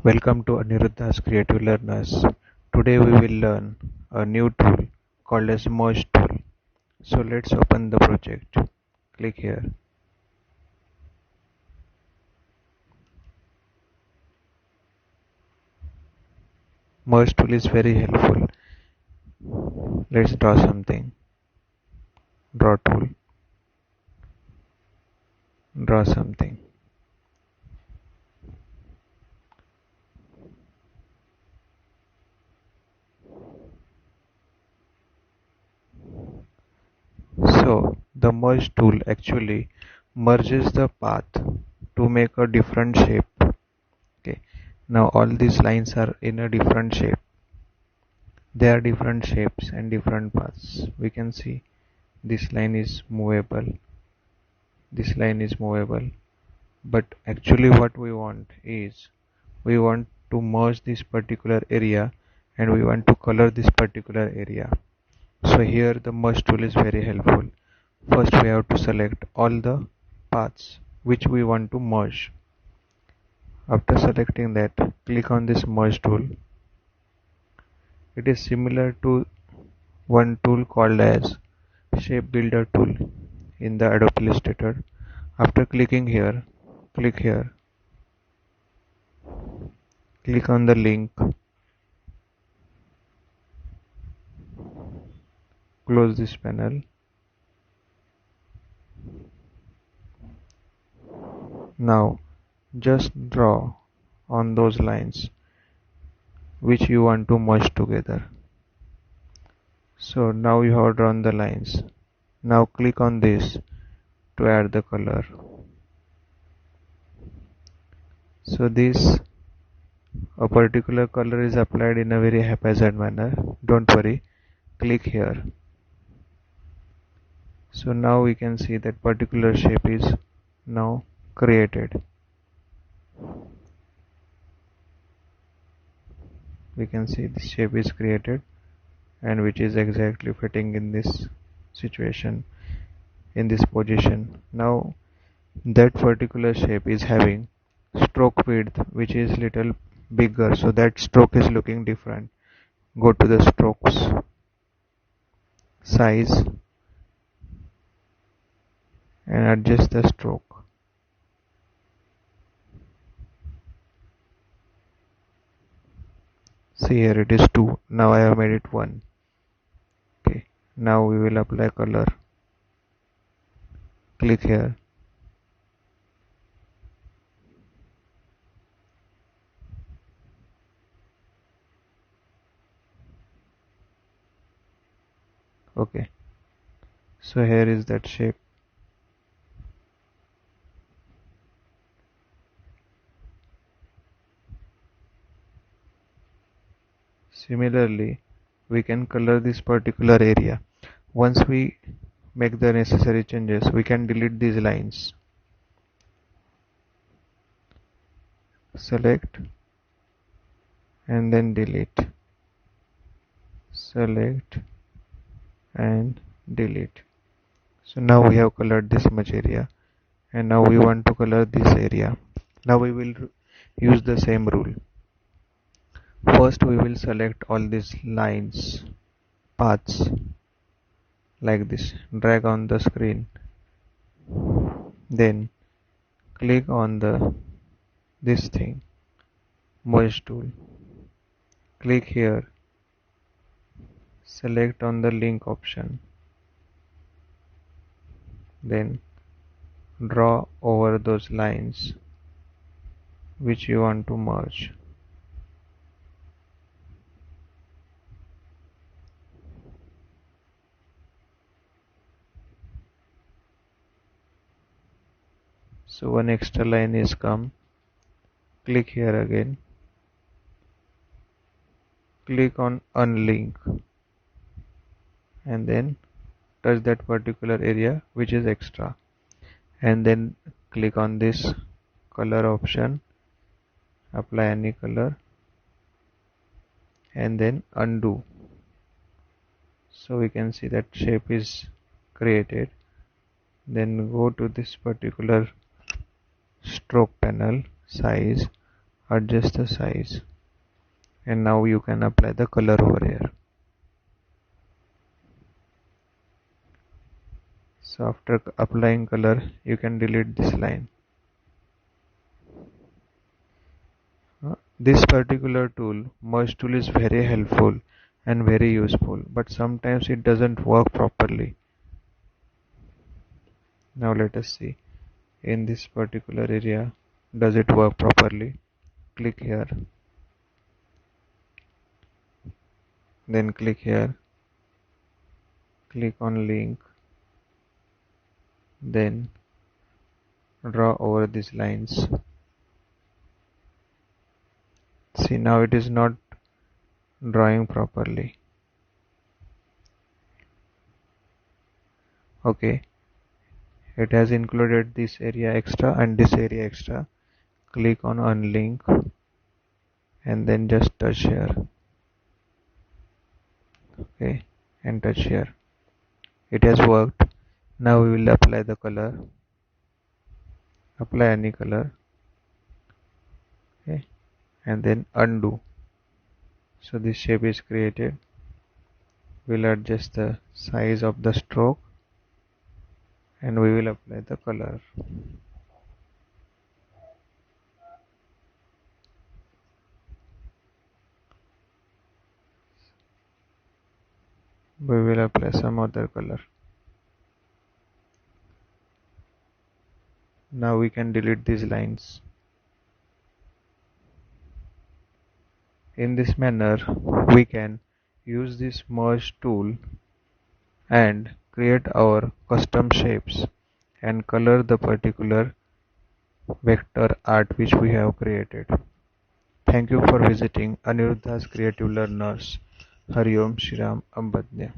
Welcome to Aniruddha's Creative Learners. Today we will learn a new tool called as Merge tool. So let's open the project. Click here. Merge tool is very helpful. Let's draw something. Draw tool. Draw something. So the merge tool actually merges the path to make a different shape. Okay. Now all these lines are in a different shape. They are different shapes and different paths. We can see this line is movable. This line is movable. But actually what we want is we want to merge this particular area and we want to color this particular area. So here the merge tool is very helpful. First we have to select all the paths which we want to merge. After selecting that, click on this merge tool. It is similar to one tool called as shape builder tool in the Adobe Illustrator. After clicking here, click here. Click on the link. Close this panel. Now just draw on those lines which you want to merge together. So now you have drawn the lines. Now click on this to add the color. So this a particular color is applied in a very haphazard manner. Don't worry, click here. So now we can see that particular shape is now created. We can see this shape is created and which is exactly fitting in this situation, in this position. Now that particular shape is having stroke width which is little bigger, so that stroke is looking different. Go to the strokes, size, and adjust the stroke. See here it is 2. Now I have made it 1. Okay. Now we will apply color. Click here. Okay. So here is that shape. Similarly, we can color this particular area. Once we make the necessary changes, we can delete these lines. Select and then delete. Select and delete. So now we have colored this much area and now we want to color this area. Now we will use the same rule. First we will select all these lines, paths like this, drag on the screen, then click on this thing, merge tool, click here, select on the link option, then draw over those lines which you want to merge. So one extra line is come. Click here again. Click on unlink and then touch that particular area which is extra and then click on this color option, apply any color and then undo. So we can see that shape is created. Then go to this particular stroke panel, size, adjust the size, and now you can apply the color over here. So after applying color, you can delete this line. This particular tool, merge tool, is very helpful and very useful, but sometimes it doesn't work properly. Now let us see in this particular area, does it work properly? Click here, then click here, click on link, then draw over these lines. See, now it is not drawing properly. Okay, it has included this area extra and this area extra. Click on unlink and then just touch here. Okay, and touch here. It has worked. Now we will apply the color. Apply any color. Okay, and then undo. So this shape is created. We'll adjust the size of the stroke and we will apply the color. We will apply some other color. Now we can delete these lines. In this manner, we can use this merge tool and create our custom shapes and color the particular vector art which we have created. Thank you for visiting Aniruddha's Creative Learners. Hari Om Shri Ram Ambadnya.